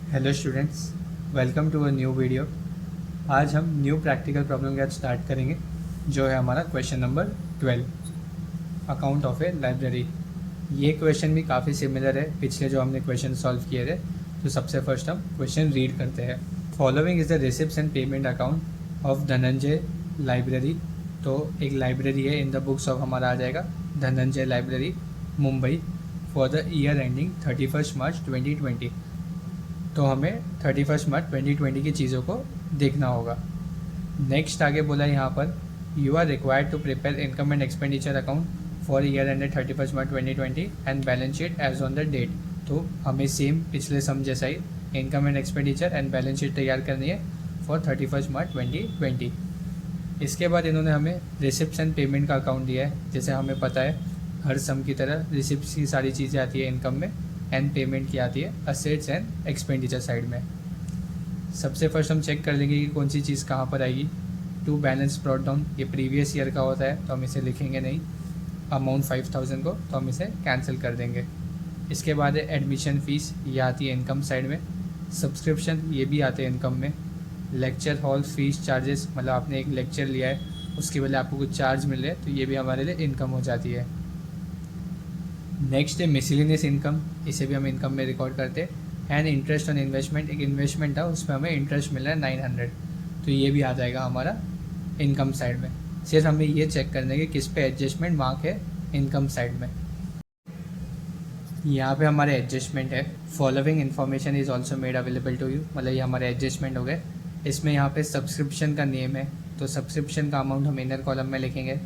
Hello students, welcome to a new video. आज हम new practical problem के साथ स्टार्ट करेंगे, जो है हमारा question number 12, account of A library. ये क्वेश्चन भी काफ़ी सिमिलर है पिछले जो हमने क्वेश्चन सॉल्व किए थे। तो सबसे फर्स्ट हम क्वेश्चन रीड करते हैं। Following is the receipts and payment account of Dhananjay library. तो एक लाइब्रेरी है, इन द बुक्स ऑफ हमारा आ जाएगा Dhananjay library, Mumbai, for the year ending 31 March 2020। तो हमें 31 मार्च 2020 की चीज़ों को देखना होगा। नेक्स्ट आगे बोला यहाँ पर, you are required to prepare income and expenditure account for year ended 31 March 2020 and balance sheet as on the date. तो हमें सेम पिछले सम जैसा ही income and expenditure and balance sheet तैयार करनी है फॉर 31 मार्च 2020। इसके बाद इन्होंने हमें रिसिप्ट्स एंड पेमेंट का अकाउंट दिया है। जैसे हमें पता है हर सम की तरह रिसिप्ट्स की सारी चीज़ें आती है इनकम में, एंड पेमेंट की आती है असेट्स एंड एक्सपेंडिचर साइड में। सबसे फर्स्ट हम चेक कर लेंगे कि कौन सी चीज़ कहाँ पर आएगी। टू बैलेंस ब्रॉट डाउन, ये प्रीवियस ईयर का होता है तो हम इसे लिखेंगे नहीं। अमाउंट 5000 को तो हम इसे कैंसिल कर देंगे। इसके बाद है एडमिशन फ़ीस, ये आती है इनकम साइड में। सब्सक्रिप्शन, ये भी आते हैं इनकम में। लेक्चर हॉल फीस चार्जेस, मतलब आपने एक लेक्चर लिया है उसके बदले आपको कुछ चार्ज मिल रहे हैं तो ये भी हमारे लिए इनकम हो जाती है। नेक्स्ट है मिसलिनियस इनकम, इसे भी हम इनकम में रिकॉर्ड करते हैं। एंड इंटरेस्ट ऑन इन्वेस्टमेंट, एक इन्वेस्टमेंट था उसमें हमें इंटरेस्ट मिल रहा है 900, तो ये भी आ जाएगा हमारा इनकम साइड में। सिर्फ हमें ये चेक करना है कि किस पे एडजस्टमेंट मार्क है इनकम साइड में। यहाँ पे हमारे एडजस्टमेंट है, following information is also made available to you, मतलब ये हमारे एडजस्टमेंट हो गए। इसमें यहाँ पे सब्सक्रिप्शन का नेम है तो सब्सक्रिप्शन का अमाउंट हम इनर कॉलम में लिखेंगे।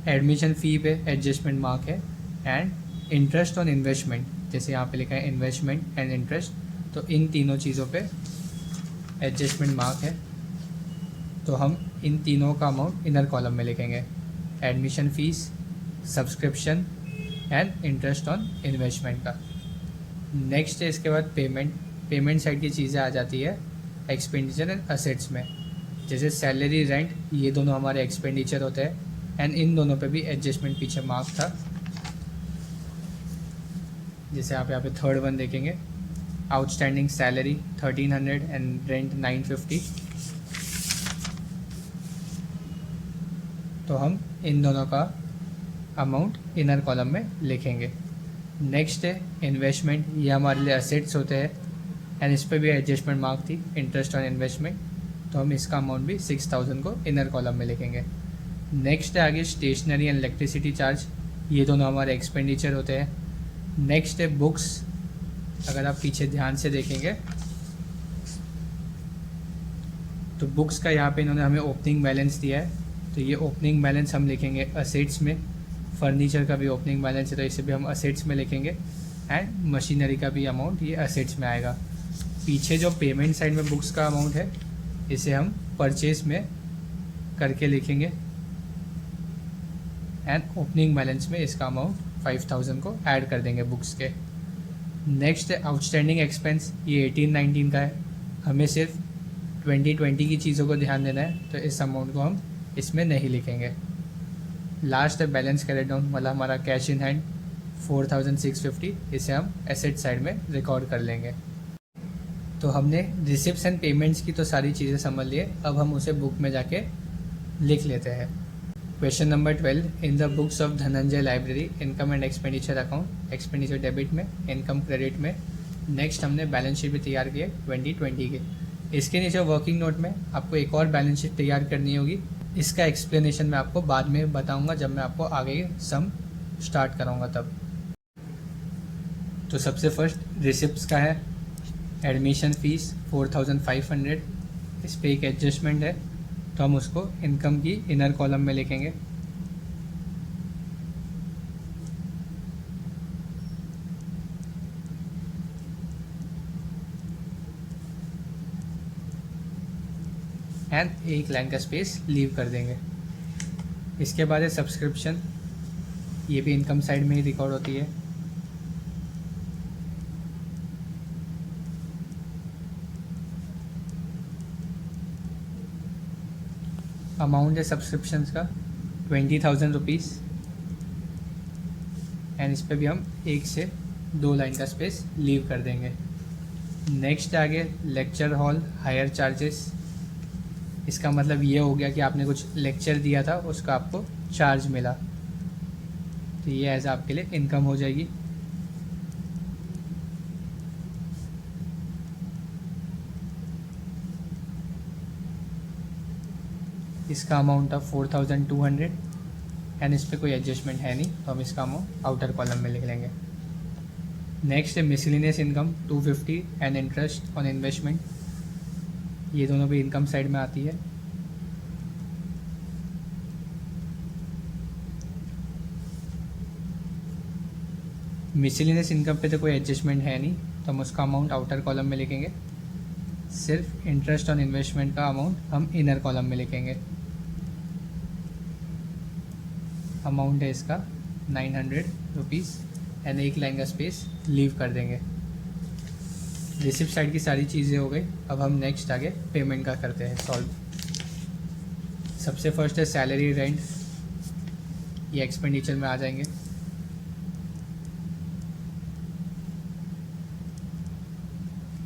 एडमिशन फ़ी पे एडजस्टमेंट मार्क है। एंड इंटरेस्ट ऑन इन्वेस्टमेंट, जैसे यहाँ पे लिखा है इन्वेस्टमेंट एंड इंटरेस्ट, तो इन तीनों चीज़ों पे एडजस्टमेंट मार्क है तो हम इन तीनों का अमाउंट इनर कॉलम में लिखेंगे। Admission fees, subscription and interest on investment का। नेक्स्ट है इसके बाद पेमेंट। पेमेंट साइड की चीज़ें आ जाती है एक्सपेंडिचर एंड असेट्स में। जैसे सैलरी, रेंट, ये दोनों हमारे एक्सपेंडिचर होते हैं एंड इन दोनों पे भी एडजस्टमेंट पीछे मार्क था। जैसे आप यहाँ पे थर्ड वन देखेंगे, आउटस्टैंडिंग सैलरी 1300 एंड रेंट 950, तो हम इन दोनों का अमाउंट इनर कॉलम में लिखेंगे। नेक्स्ट है इन्वेस्टमेंट, ये हमारे लिए असेट्स होते हैं एंड इस पर भी एडजस्टमेंट मार्क थी इंटरेस्ट ऑन इन्वेस्टमेंट, तो हम इसका अमाउंट भी 6000 को इनर कॉलम में लिखेंगे। नेक्स्ट है आगे स्टेशनरी एंड इलेक्ट्रिसिटी चार्ज, ये दोनों हमारे एक्सपेंडिचर होते हैं। नेक्स्ट है बुक्स, अगर आप पीछे ध्यान से देखेंगे तो बुक्स का यहाँ पे इन्होंने हमें ओपनिंग बैलेंस दिया है तो ये ओपनिंग बैलेंस हम लिखेंगे असेट्स में। फर्नीचर का भी ओपनिंग बैलेंस है तो इसे भी हम असेट्स में लिखेंगे। एंड मशीनरी का भी अमाउंट ये असेट्स में आएगा। पीछे जो पेमेंट साइड में बुक्स का अमाउंट है इसे हम परचेज में करके लिखेंगे एंड ओपनिंग बैलेंस में इसका अमाउंट 5000 को ऐड कर देंगे बुक्स के। नेक्स्ट है आउटस्टैंडिंग एक्सपेंस, ये 18-19 का है, हमें सिर्फ 2020 की चीज़ों को ध्यान देना है तो इस अमाउंट को हम इसमें नहीं लिखेंगे। लास्ट है बैलेंस कैरी डाउन, मतलब हमारा कैश इन हैंड 4650, इसे हम एसेट साइड में रिकॉर्ड कर लेंगे। तो हमने रिसिप्ट्स एंड पेमेंट्स की तो सारी चीज़ें समझ लिए, अब हम उसे बुक में जाके लिख लेते हैं। Question number 12, in the books of Dhananjay library income and expenditure account, expenditure debit में, इनकम क्रेडिट में। नेक्स्ट हमने बैलेंस शीट भी तैयार की है 2020 के। इसके नीचे वर्किंग नोट में आपको एक और बैलेंस शीट तैयार करनी होगी, इसका एक्सप्लेनेशन मैं आपको बाद में बताऊंगा जब मैं आपको आगे सम स्टार्ट कराऊंगा तब। तो सबसे फर्स्ट रिसिप्ट्स का है, एडमिशन फ़ीस 4500, इस पर एक एडजस्टमेंट है तो हम उसको इनकम की इनर कॉलम में लिखेंगे। एंड एक लाइन का स्पेस लीव कर देंगे। इसके बाद है सब्सक्रिप्शन, ये भी इनकम साइड में ही रिकॉर्ड होती है। अमाउंट है सब्सक्रिप्शन का 20,000 रुपीज़ एंड इस पर भी हम 1 से 2 लाइन का स्पेस लीव कर देंगे। नेक्स्ट आगे लेक्चर हॉल हायर चार्जेस। इसका मतलब ये हो गया कि आपने कुछ लेक्चर दिया था, उसका आपको चार्ज मिला, तो ये एज आपके लिए इनकम हो जाएगी। इसका अमाउंट था 4200 एंड इस पर कोई एडजस्टमेंट है नहीं, तो हम इसका अमाउंट आउटर कॉलम में लिख लेंगे। नेक्स्ट है miscellaneous income 250 and interest on investment. ये दोनों भी इनकम साइड में आती है। मिसलिनियस इनकम पे तो कोई एडजस्टमेंट है नहीं, तो हम उसका अमाउंट आउटर कॉलम में लिखेंगे। सिर्फ इंटरेस्ट ऑन इन्वेस्टमेंट का अमाउंट हम इनर कॉलम में लिखेंगे। अमाउंट है इसका 900 रुपीज़ एंड एक लाइन का स्पेस लीव कर देंगे। रिसिप्ट साइड की सारी चीज़ें हो गई। अब हम नेक्स्ट आगे पेमेंट का करते हैं सॉल्व। सबसे फर्स्ट है सैलरी रेंट, ये एक्सपेंडिचर में आ जाएंगे।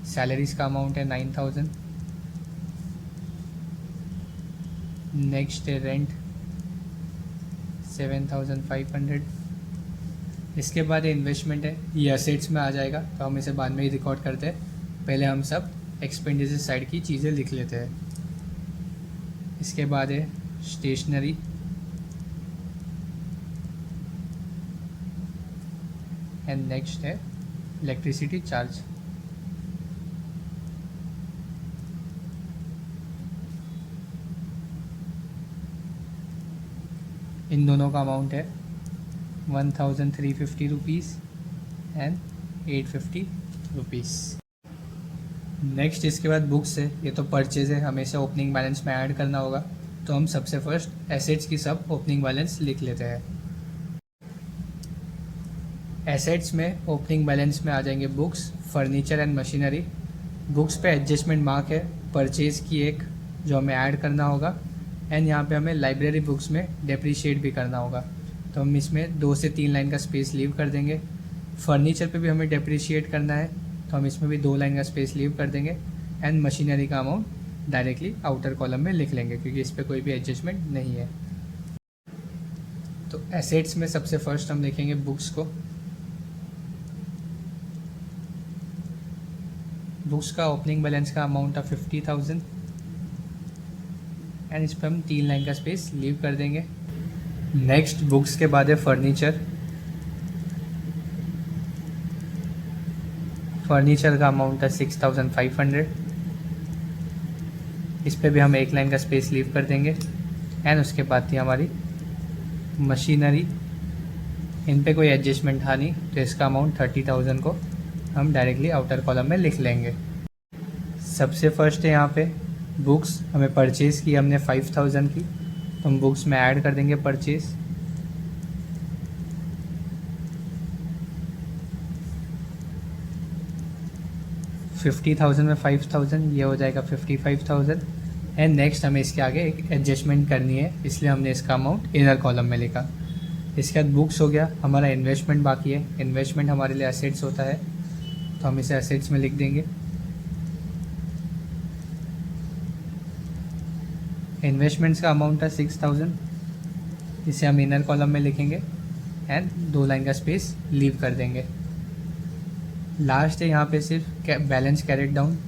सैलरीज का अमाउंट है 9000। नेक्स्ट है रेंट 7500। इसके बाद इन्वेस्टमेंट है, ये असेट्स में आ जाएगा, तो हम इसे बाद में ही रिकॉर्ड करते हैं। पहले हम सब एक्सपेंडिचर साइड की चीज़ें लिख लेते हैं। इसके बाद है स्टेशनरी, एंड नेक्स्ट है इलेक्ट्रिसिटी चार्ज। इन दोनों का अमाउंट है 1350 रुपीज़ एंड 850 रुपीज़। नेक्स्ट इसके बाद बुक्स है, ये तो परचेज है, हमें इसे ओपनिंग बैलेंस में ऐड करना होगा, तो हम सबसे फर्स्ट एसेट्स की सब ओपनिंग बैलेंस लिख लेते हैं। एसेट्स में ओपनिंग बैलेंस में आ जाएंगे books, furniture and machinery. Books पे एडजस्टमेंट मार्क है परचेज की एक, जो हमें ऐड करना होगा, एंड यहाँ पे हमें लाइब्रेरी बुक्स में डेप्रीशिएट भी करना होगा, तो हम इसमें 2 से 3 लाइन का स्पेस लीव कर देंगे। फर्नीचर पे भी हमें डेप्रीशिएट करना है, तो हम इसमें भी 2 लाइन का स्पेस लीव कर देंगे। एंड मशीनरी का अमाउंट डायरेक्टली आउटर कॉलम में लिख लेंगे, क्योंकि इस पर कोई भी एडजस्टमेंट नहीं है। तो एसेट्स में सबसे फर्स्ट हम लिखेंगे बुक्स को। बुक्स का ओपनिंग बैलेंस का अमाउंट था 50,000 एंड इस पर हम 3 लाइन का स्पेस लीव कर देंगे। नेक्स्ट बुक्स के बाद है फर्नीचर। फर्नीचर का अमाउंट है 6500, इस पर भी हम 1 लाइन का स्पेस लीव कर देंगे। एंड उसके बाद थी हमारी मशीनरी, इन पे कोई एडजस्टमेंट था नहीं, तो इसका अमाउंट 30,000 को हम डायरेक्टली आउटर कॉलम में लिख लेंगे। सबसे फर्स्ट है यहाँ पे बुक्स, हमें परचेज़ की हमने 5000 की, तो हम बुक्स में ऐड कर देंगे परचेज़। $50,000 में 5000, ये हो जाएगा 55,000। एंड नेक्स्ट हमें इसके आगे एक एडजस्टमेंट करनी है, इसलिए हमने इसका अमाउंट इनर कॉलम में लिखा। इसके बाद बुक्स हो गया, हमारा इन्वेस्टमेंट बाकी है। इन्वेस्टमेंट हमारे लिए एसेट्स होता है, तो हम इसे एसेट्स में लिख देंगे। इन्वेस्टमेंट्स का अमाउंट है 6000, इसे हम इनर कॉलम में लिखेंगे एंड 2 लाइन का स्पेस लीव कर देंगे। लास्ट है यहाँ पे सिर्फ बैलेंस कैरेट डाउन,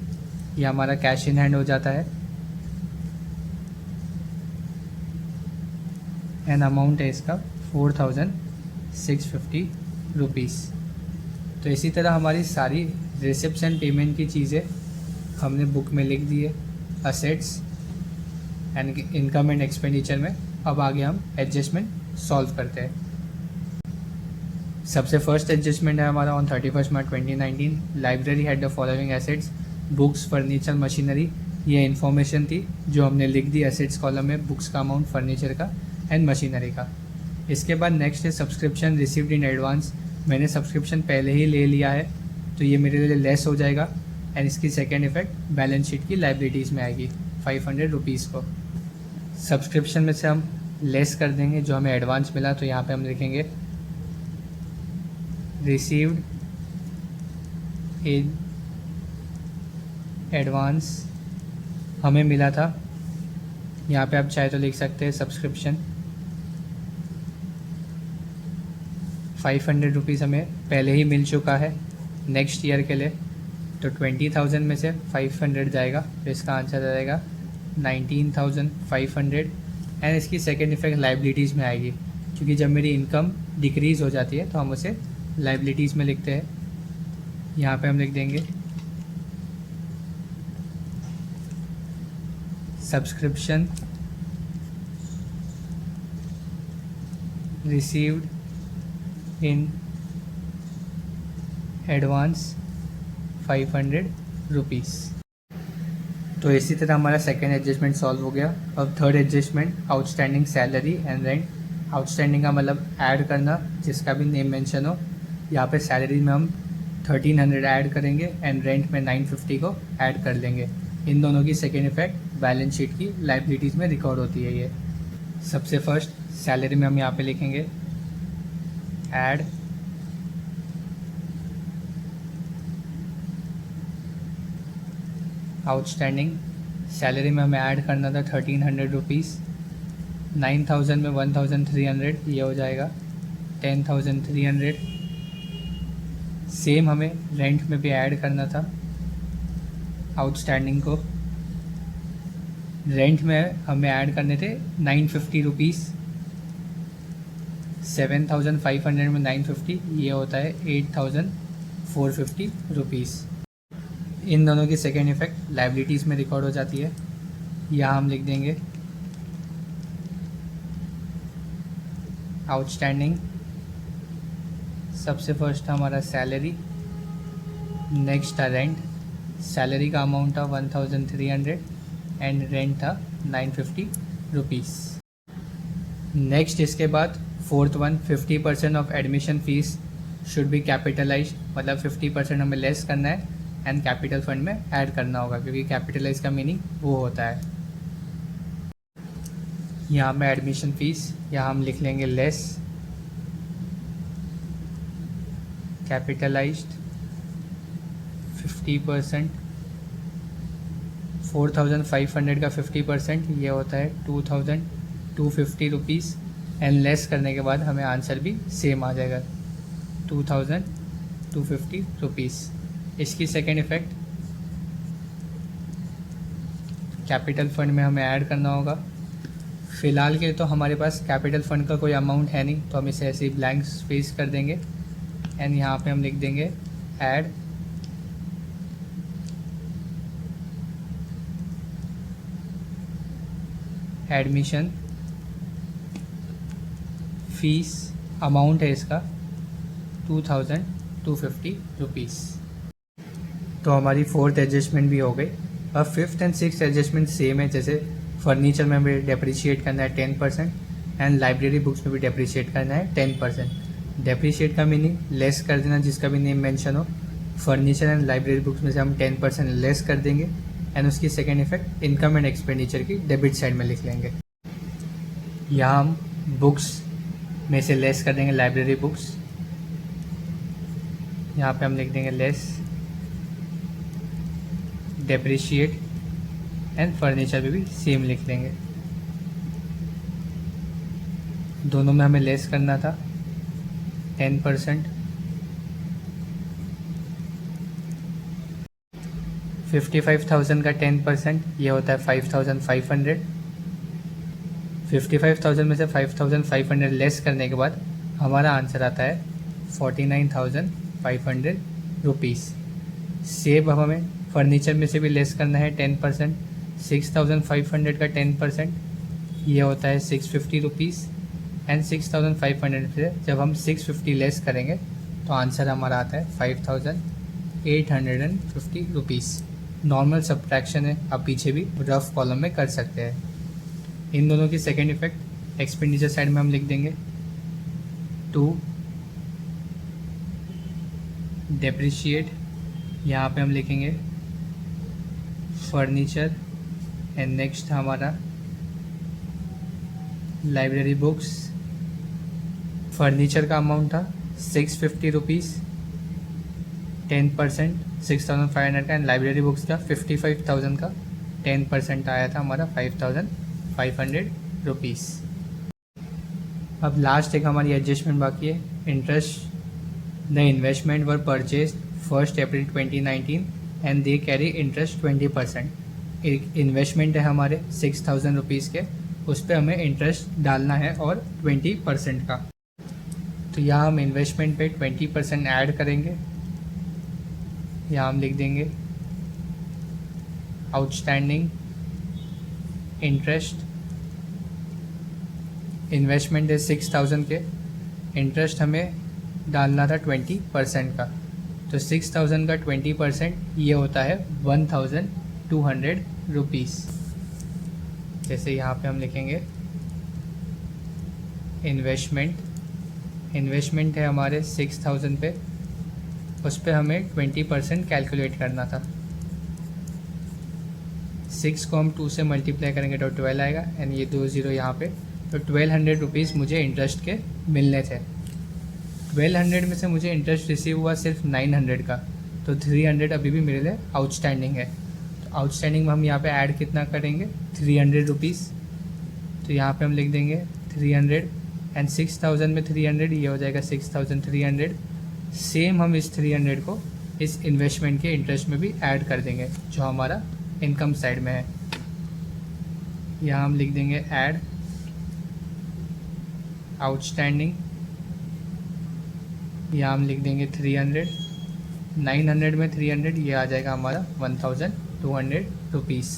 ये हमारा कैश इन हैंड हो जाता है। एंड अमाउंट है इसका 4650 रुपीज़। तो इसी तरह हमारी सारी रिसिप्ट्स एंड पेमेंट की चीज़ें हमने बुक में लिख दी है, assets and income and expenditure में। अब आगे हम एडजस्टमेंट सॉल्व करते हैं। सबसे फर्स्ट एडजस्टमेंट है हमारा on 31 March 2019, library had the following assets, books, furniture, machinery. ये इन्फॉर्मेशन थी जो हमने लिख दी एसेट्स कॉलम में, बुक्स का अमाउंट, फर्नीचर का एंड मशीनरी का। इसके बाद नेक्स्ट है सब्सक्रिप्शन रिसीव्ड इन एडवांस। मैंने सब्सक्रिप्शन पहले ही ले लिया है, तो ये मेरे लिए लेस हो जाएगा। एंड इसकी सेकेंड इफेक्ट बैलेंस शीट की लाइबिलिटीज़ में आएगी 500 रुपीज़ को। सब्सक्रिप्शन में से हम लेस कर देंगे जो हमें एडवांस मिला, तो यहाँ पे हम लिखेंगे रिसीव्ड इन एडवांस हमें मिला था, यहाँ पे आप चाहे तो लिख सकते हैं सब्सक्रिप्शन 500 रुपीज़ हमें पहले ही मिल चुका है नेक्स्ट ईयर के लिए। तो 20,000 में से 500 जाएगा, तो इसका आंसर आ जाएगा 19,500। एंड इसकी सेकेंड इफेक्ट लाइबिलिटीज़ में आएगी, क्योंकि जब मेरी इनकम डिक्रीज़ हो जाती है तो हम उसे लाइबिलिटीज़ में लिखते हैं। यहाँ पे हम लिख देंगे subscription received in advance 500 rupees. तो इसी तरह हमारा सेकेंड एडजस्टमेंट सॉल्व हो गया। अब third adjustment, outstanding salary and rent. Outstanding का मतलब ऐड करना, जिसका भी नेम मेंशन हो। यहाँ पे सैलरी में हम 1300 ऐड करेंगे एंड रेंट में 950 को ऐड कर लेंगे। इन दोनों की सेकेंड इफेक्ट बैलेंस शीट की लाइबिलिटीज़ में रिकॉर्ड होती है। ये सबसे फर्स्ट सैलरी में हम यहाँ पे लिखेंगे ऐड आउटस्टैंडिंग। सैलरी में हमें ऐड करना था 1300 रुपीज़, 9000 में 1300 ये हो जाएगा 10,300। सेम हमें रेंट में भी ऐड करना था आउटस्टैंडिंग को। रेंट में हमें ऐड करने थे 950 रुपीज़, 7,500 में 950 ये होता है 8,450 रुपीज़। इन दोनों की सेकेंड इफेक्ट लाइबिलिटीज़ में रिकॉर्ड हो जाती है। यहाँ हम लिख देंगे आउटस्टैंडिंग, सबसे फर्स्ट था हमारा सैलरी, नेक्स्ट था रेंट। सैलरी का अमाउंट था 1300 एंड रेंट था 950 रुपीज़। नेक्स्ट इसके बाद fourth one, 50% of admission fees should be capitalised, मतलब 50% हमें लेस करना है एंड कैपिटल फंड में ऐड करना होगा, क्योंकि कैपिटलाइज का मीनिंग वो होता है। यहाँ में एडमिशन फ़ीस, यहाँ हम लिख लेंगे लेस कैपिटलाइज्ड 50%। 4,500 का 50% ये होता है 2,250 रुपीज़ एंड लेस करने के बाद हमें आंसर भी सेम आ जाएगा 2,250 रुपीज़। इसकी सेकेंड इफेक्ट कैपिटल फंड में हमें ऐड करना होगा। फ़िलहाल के तो हमारे पास कैपिटल फंड का कोई अमाउंट है नहीं, तो हम इसे ऐसे ही ब्लैंक स्पेस कर देंगे एंड यहाँ पे हम लिख देंगे ऐड एडमिशन फीस, अमाउंट है इसका 2,250 रुपीज़। तो हमारी फोर्थ एडजस्टमेंट भी हो गई। अब fifth and sixth adjustment same है, जैसे फर्नीचर में हमें डेप्रिशिएट करना है 10% एंड लाइब्रेरी बुक्स में भी डेप्रिशिएट करना है 10%। डेप्रिशिएट का मीनिंग लेस कर देना, जिसका भी नेम मेंशन हो। फर्नीचर एंड लाइब्रेरी बुक्स में से हम 10% लेस कर देंगे एंड उसकी second effect income and expenditure की डेबिट साइड में लिख लेंगे। यहाँ हम बुक्स में से लेस कर देंगे लाइब्रेरी बुक्स, यहाँ पे हम लिख देंगे लेस डेप्रिशिएट एंड फर्नीचर में भी सेम लिख लेंगे। दोनों में हमें लेस करना था 10%। 55,000 का 10% ये होता है 5,500। 55,000 में से 5,500 लेस करने के बाद हमारा आंसर आता है 49,500 रुपीज़। सेब अब हमें फर्नीचर में से भी लेस करना है 10%। 6,500 का 10% ये होता है 650 रुपीज़ एंड 6,500 से जब हम 650 लेस करेंगे तो आंसर हमारा आता है 5,850 रुपीज़। नॉर्मल सब्ट्रैक्शन है, आप पीछे भी रफ कॉलम में कर सकते हैं। इन दोनों की सेकेंड इफेक्ट एक्सपेंडिचर साइड में हम लिख देंगे टू डेप्रिशिएट, यहाँ पे हम लिखेंगे फर्नीचर एंड नेक्स्ट हमारा लाइब्रेरी बुक्स। फर्नीचर का अमाउंट था 650 रुपीज़, 10% 6,500 का, एंड लाइब्रेरी बुक्स का 55,000 का 10% आया था हमारा 5,500 रुपीज़। अब लास्ट एक हमारी एडजस्टमेंट बाकी है। Interest the investment were purchase 1 April 2019 and they carry interest 20%। एक इन्वेस्टमेंट है हमारे 6,000 रुपीज़ के, उस पर हमें इंटरेस्ट डालना है और 20% का। तो यहाँ हम इन्वेस्टमेंट पे 20% ऐड करेंगे। यहाँ हम लिख देंगे आउटस्टैंडिंग इंटरेस्ट, इन्वेस्टमेंट है 6,000 के, इंटरेस्ट हमें डालना था 20% का। तो 6,000 का 20% ये होता है 1,200 रुपीज़। जैसे यहाँ पे हम लिखेंगे इन्वेस्टमेंट है हमारे 6,000 पे, उस पर हमें 20% कैलकुलेट करना था। 6 को हम 2 से मल्टीप्लाई करेंगे तो 12 आएगा, एंड ये 2 ज़ीरो यहाँ पे, तो 1,200 रुपीज़ मुझे इंटरेस्ट के मिलने थे। 1,200 में से मुझे इंटरेस्ट रिसीव हुआ सिर्फ 900 का, तो 300 अभी भी मेरे लिए आउटस्टैंडिंग है। तो आउटस्टैंडिंग में हम यहाँ पे ऐड कितना करेंगे, 300 रुपीज़। तो यहाँ पे हम लिख देंगे 300, एंड 6,000 में 300, ये हो जाएगा 6,300। सेम हम इस 300 को इस इन्वेस्टमेंट के इंटरेस्ट में भी ऐड कर देंगे जो हमारा इनकम साइड में है। यहाँ हम लिख देंगे ऐड आउटस्टैंडिंग, यहाँ हम लिख देंगे 300, 900 में 300, ये आ जाएगा हमारा 1,200 रुपीज़।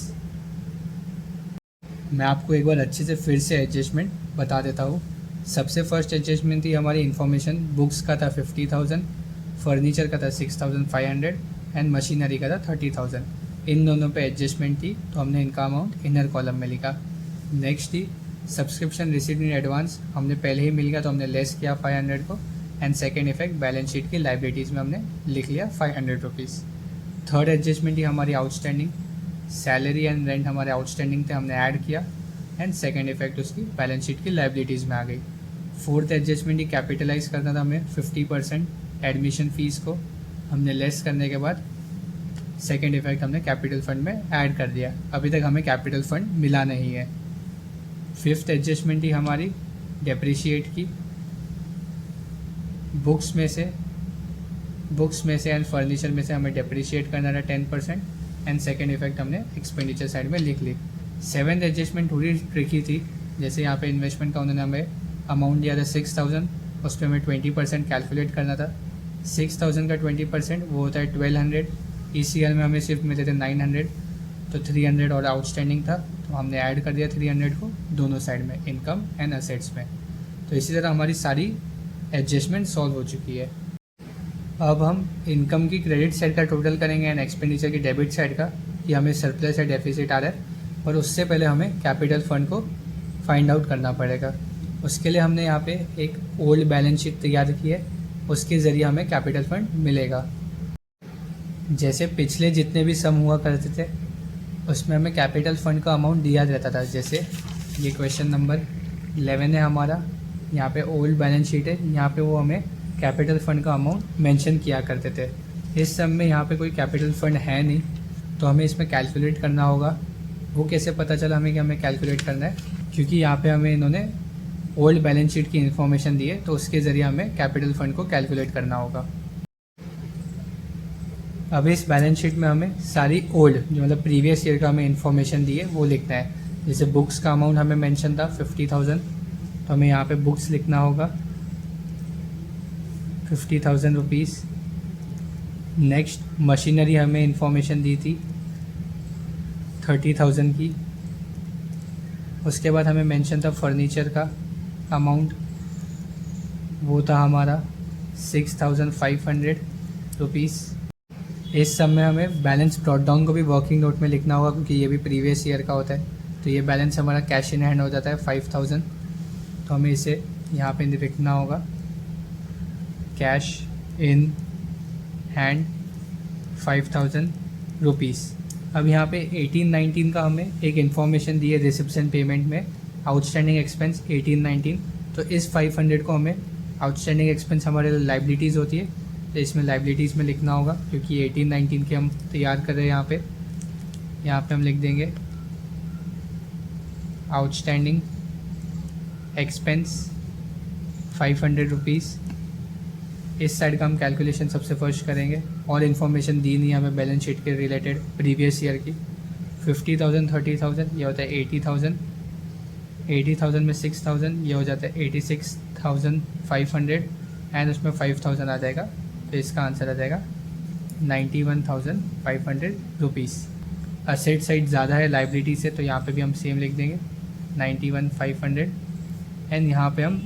मैं आपको एक बार अच्छे से फिर से एडजस्टमेंट बता देता हूँ। सबसे फर्स्ट एडजस्टमेंट थी हमारी इन्फॉर्मेशन, बुक्स का था 50,000, फर्नीचर का था 6,500 एंड मशीनरी का था 30,000। इन दोनों पे एडजस्टमेंट थी, तो हमने इनका अमाउंट इनर कॉलम में लिखा। नेक्स्ट थी सब्सक्रिप्शन रिसीव्ड इन एडवांस, हमने पहले ही मिल गया तो हमने लेस किया 500 को, and second effect balance sheet की लाइबिलिटीज़ में हमने लिख लिया 500 रुपीज़। थर्ड एडजस्टमेंट थी हमारी आउटस्टैंडिंग, सैलरी एंड रेंट हमारे आउटस्टैंडिंग थे, हमने ऐड किया, एंड सेकेंड इफेक्ट उसकी बैलेंस शीट की लाइबिलिटीज़ में आ गई। फोर्थ एडजस्टमेंट ही कैपिटलाइज करना था हमें 50% एडमिशन फ़ीस को, हमने लेस करने के बाद सेकेंड इफेक्ट हमने कैपिटल फंड में ऐड कर दिया। अभी तक हमें कैपिटल फंड मिला नहीं है। फिफ्थ एडजस्टमेंट ही हमारी डेप्रिशिएट की, बुक्स में से एंड फर्नीचर में से हमें डेप्रिशिएट करना था 10%, एंड सेकेंड इफेक्ट हमने एक्सपेंडिचर साइड में लिख ली। सेवेंथ एडजस्टमेंट थोड़ी ट्रिकी थी, जैसे यहाँ पे इन्वेस्टमेंट का उन्होंने हमें अमाउंट दिया था 6,000, उस पर हमें 20% कैलकुलेट करना था। 6,000 का 20% वो होता है 1,200, ECL में हमें सिर्फ मिले थे 900, तो 300 और आउटस्टैंडिंग था, तो हमने ऐड कर दिया 300 को दोनों साइड में, इनकम एंड असेट्स में। तो इसी तरह हमारी सारी एडजस्टमेंट सॉल्व हो चुकी है। अब हम इनकम की क्रेडिट साइड का टोटल करेंगे एंड एक्सपेंडिचर की डेबिट साइड का, कि हमें सरप्लस या डेफिसिट आ रहा है, और उससे पहले हमें कैपिटल फंड को फाइंड आउट करना पड़ेगा। उसके लिए हमने यहाँ पे एक ओल्ड बैलेंस शीट तैयार की है, उसके ज़रिए हमें कैपिटल फंड मिलेगा। जैसे पिछले जितने भी सम हुआ करते थे उसमें हमें कैपिटल फंड का अमाउंट दिया रहता था। जैसे ये क्वेश्चन नंबर 11 है हमारा, यहाँ पे ओल्ड बैलेंस शीट है, यहाँ पे वो हमें कैपिटल फंड का अमाउंट मेंशन किया करते थे। इस सम में यहाँ पे कोई कैपिटल फंड है नहीं, तो हमें इसमें कैलकुलेट करना होगा। वो कैसे पता चला हमें कि हमें कैलकुलेट करना है, क्योंकि यहाँ पे हमें इन्होंने ओल्ड बैलेंस शीट की इन्फॉर्मेशन दी है, तो उसके ज़रिए हमें कैपिटल फंड को कैलकुलेट करना होगा। अब इस बैलेंस शीट में हमें सारी ओल्ड जो मतलब प्रीवियस ईयर का हमें इन्फॉर्मेशन दी है वो लिखना है। जैसे बुक्स का अमाउंट हमें मेंशन था 50,000, तो हमें यहाँ पे बुक्स लिखना होगा 50,000 रुपीज़। नेक्स्ट मशीनरी हमें इन्फॉर्मेशन दी थी 30,000 की। उसके बाद हमें मेंशन था फर्नीचर का अमाउंट, वो था हमारा 6,500 रुपीज़। इस सब में हमें बैलेंस ब्रॉट डाउन को भी वर्किंग नोट में लिखना होगा, क्योंकि ये भी प्रीवियस ईयर का होता है। तो ये बैलेंस हमारा कैश इन हैंड हो जाता है 5,000, तो हमें इसे यहाँ पे लिखना होगा कैश इन हैंड 5,000 रुपीज़। अब यहाँ पे 18-19 का हमें एक इन्फॉर्मेशन दी है रिसिप्शन पेमेंट में, आउटस्टैंडिंग एक्सपेंस 18-19। तो इस 500 को हमें, आउटस्टैंडिंग एक्सपेंस हमारे लाइबिलिटीज़ होती है, तो इसमें लाइबिलिटीज़ में लिखना होगा, क्योंकि 18-19 के हम तैयार कर रहे हैं। यहाँ पे हम लिख देंगे आउटस्टैंडिंग एक्सपेंस 500 रुपीज़। इस साइड का हम कैलकुलेशन सबसे फर्स्ट करेंगे, और इन्फॉर्मेशन दी नहीं हमें बैलेंस शीट के रिलेटेड प्रीवियस ईयर की। 50,000 30,000 ये होता है 80,000, 80,000 में 6,000 ये हो जाता है 86,500 एंड उसमें 5,000 आ जाएगा, तो इसका आंसर आ जाएगा 91,500 रुपीज़। असेट साइड ज़्यादा है लाइबिलिटी से, तो यहाँ पे भी हम सेम लिख देंगे 91,500 एंड यहाँ पे हम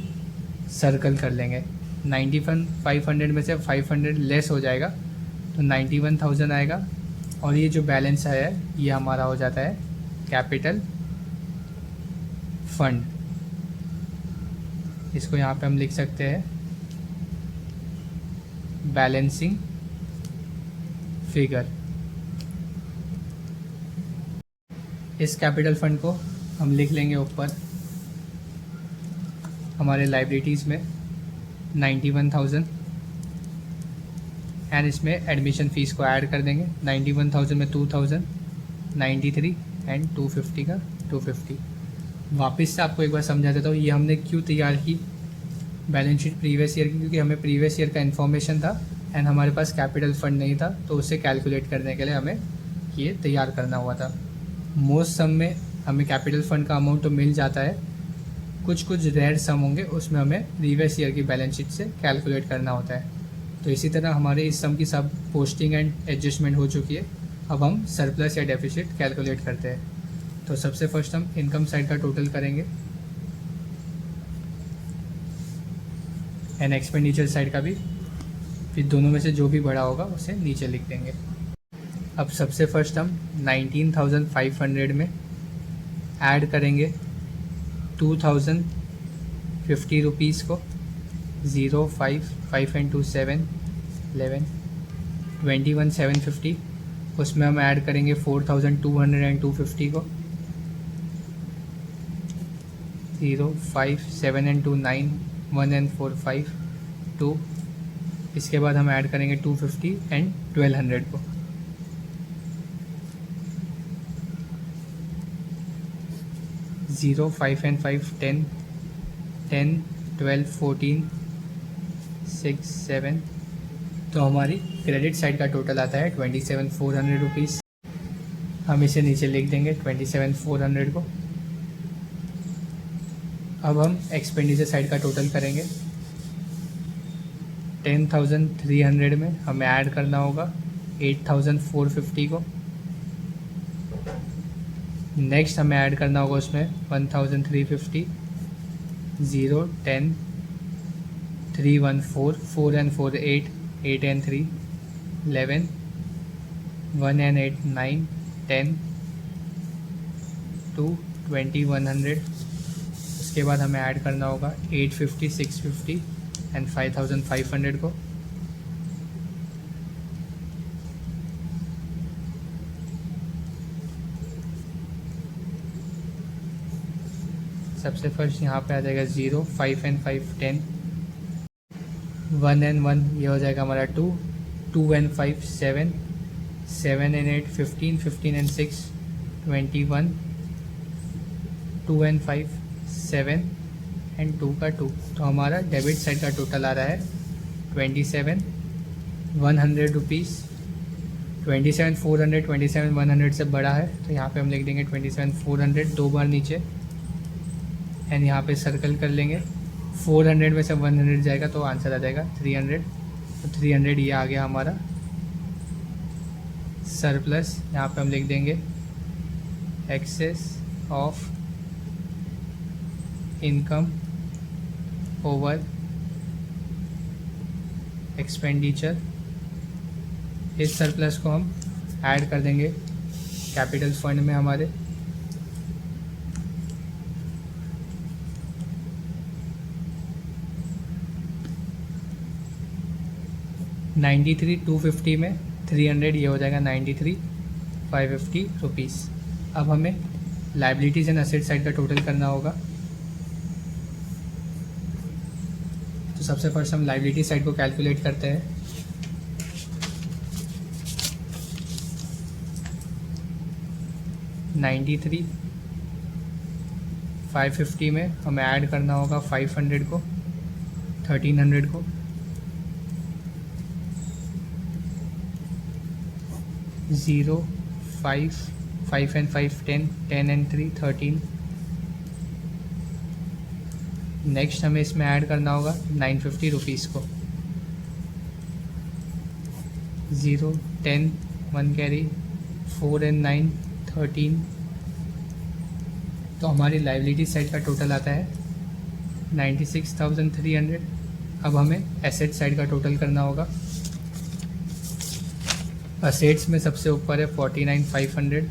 सर्कल कर लेंगे। 91,500 में से 500 लेस हो जाएगा तो 91,000 आएगा, और ये जो बैलेंस आया है ये हमारा हो जाता है कैपिटल फंड। इसको यहाँ पे हम लिख सकते हैं बैलेंसिंग फिगर। इस कैपिटल फंड को हम लिख लेंगे ऊपर हमारे लाइबिलिटीज़ में 91,000 एंड इसमें एडमिशन फ़ीस को ऐड कर देंगे। 91,000 में 2,000 93 एंड 250 का 250। वापस से आपको एक बार समझा देता हूँ ये हमने क्यों तैयार की बैलेंस शीट प्रीवियस ईयर की, क्योंकि हमें प्रीवियस ईयर का इन्फॉर्मेशन था एंड हमारे पास कैपिटल फंड नहीं था, तो उसे कैलकुलेट करने के लिए हमें ये तैयार करना हुआ था। मोस्ट सम में हमें कैपिटल फंड का अमाउंट तो मिल जाता है, कुछ रेयर सम होंगे उसमें हमें प्रीवियस ईयर की बैलेंस शीट से कैलकुलेट करना होता है। तो इसी तरह हमारे इस सम की सब पोस्टिंग एंड एडजस्टमेंट हो चुकी है। अब हम सरप्लस या डेफिसिट कैलकुलेट करते हैं। तो सबसे फर्स्ट हम इनकम साइड का टोटल करेंगे एंड एक्सपेंडिचर साइड का भी, फिर दोनों में से जो भी बड़ा होगा उसे नीचे लिख देंगे। अब सबसे फर्स्ट हम 19,500 में ऐड करेंगे 2,050 रुपीज़ को। 0 5 5 एंड 2 7 11 21,750। उसमें हम ऐड करेंगे 4,200 एंड 250 को। 0 5 7 एंड 2 9 1 एंड 4 5 2। इसके बाद हम ऐड करेंगे 250 एंड 1,200 को। 0 5 एंड 5 10 10 12 14 6 7। तो हमारी क्रेडिट साइड का टोटल आता है 27,400 रुपीज़। हम इसे नीचे लिख देंगे 27,400 को। अब हम एक्सपेंडिचर साइड का टोटल करेंगे। 10,300 में हमें ऐड करना होगा 8,450 को। नेक्स्ट हमें ऐड करना होगा उसमें 1,350। 0 10 3 1 4 4 एंड 4 8 8 एंड 3 11 1 एंड 8 9 10 2 2,100। उसके बाद हमें ऐड करना होगा 850 650 एंड 5,500 को। सबसे फर्स्ट यहाँ पे आ जाएगा 0 5 एंड 5 10 1 एंड 1 ये हो जाएगा हमारा 2 2 and 5 7 7 and 8 15 15 and 6 21 2 and 5 7 and 2 का 2। तो हमारा डेबिट साइड का टोटल आ रहा है 27,100 रुपीज़। 27,400 27,100 से बड़ा है, तो यहाँ पे हम लिख देंगे 27,400 दो बार नीचे एंड यहाँ पे सर्कल कर लेंगे। 400 में से 100 जाएगा तो आंसर आ जाएगा 300। तो 300 ये आ गया हमारा सरप्लस। यहाँ पे हम लिख देंगे excess of income over expenditure. इस सरप्लस को हम ऐड कर देंगे कैपिटल फंड में हमारे। $93,250 में 300 ये हो जाएगा 93,550 रुपीज़। अब हमें लाइबिलिटीज़ एंड असेट साइड का टोटल करना होगा। तो सबसे फर्स्ट हम लाइबिलिटी साइड को कैलकुलेट करते हैं। 93, 550 में हमें ऐड करना होगा 500 को, 1300 को, 0, 5, 5 and 5 10, 10 and 3 13। नेक्स्ट हमें इसमें ऐड करना होगा 950 रुपीज़ को, 0, 10, 1 कैरी, 4 and 9 13। तो हमारी लाइबिलिटी साइड का टोटल आता है 96,300। अब हमें एसेट साइड का टोटल करना होगा। असेट्स में सबसे ऊपर है 49,500,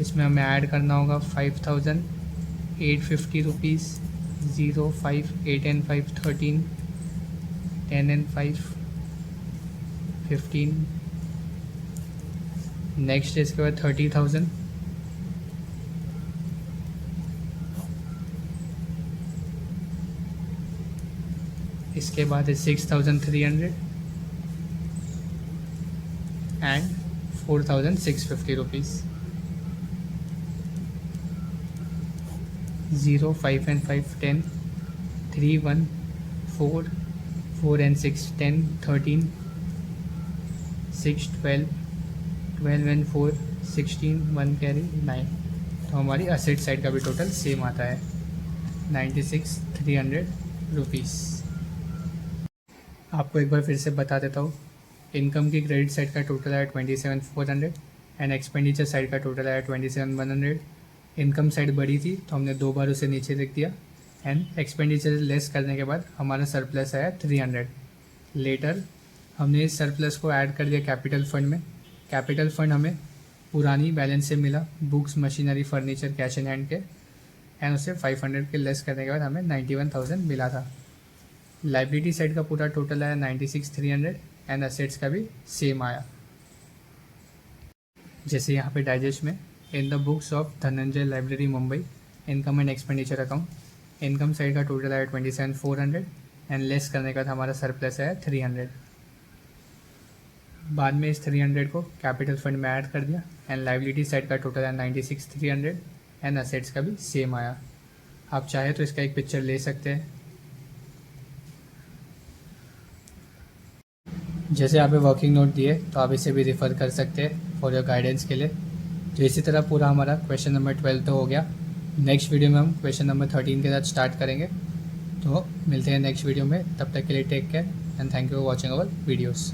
इसमें हमें ऐड करना होगा 5,850 रुपीज़, 0, 5, 8 and 5 13, 10 and 5 15। नेक्स्ट इसके बाद 30,000, इसके बाद है 6,300 and 4,650 rupees, 0, 5 and 5 10, 3, 1, 4, 4 and 6 10, 13, 6, 12, 12 and 4 16, 1 carry 9। तो हमारी असेट साइड का भी टोटल सेम आता है 96,300 रुपीज़। आपको एक बार फिर से बता देता हूँ, इनकम की क्रेडिट साइड का टोटल है 27,400 एंड एक्सपेंडिचर साइड का टोटल है 27,100। इनकम साइड बड़ी थी तो हमने 2 बार उसे नीचे रख दिया एंड एक्सपेंडिचर लेस करने के बाद हमारा सरप्लस आया 300। लेटर हमने इस सरप्लस को ऐड कर दिया कैपिटल फंड में। कैपिटल फंड हमें पुरानी बैलेंस से मिला, books, machinery, furniture, cash in hand के, एंड उसे 500 के लेस करने के बाद हमें 91,000 मिला था। लाइबिलिटी साइड का पूरा टोटल आया 96,300 एंड असेट्स का भी सेम आया। जैसे यहाँ पे डाइजेस्ट में in the books of Dhananjay library Mumbai income and expenditure account, income side का टोटल आया 27,400 एंड लेस करने का था हमारा सरप्लस आया 300। बाद में इस 300 को कैपिटल फंड में ऐड कर दिया एंड लाइबिलिटी साइड का टोटल है 96,300 एंड असेट्स का भी सेम आया। आप चाहे तो इसका एक पिक्चर ले सकते हैं। जैसे यहाँ पे वर्किंग नोट दिए तो आप इसे भी रिफ़र कर सकते हैं फॉर योर गाइडेंस के लिए। तो इसी तरह पूरा हमारा क्वेश्चन नंबर 12 तो हो गया। नेक्स्ट वीडियो में हम क्वेश्चन नंबर 13 के साथ स्टार्ट करेंगे। तो मिलते हैं नेक्स्ट वीडियो में, तब तक के लिए take care and thank you for watching our videos.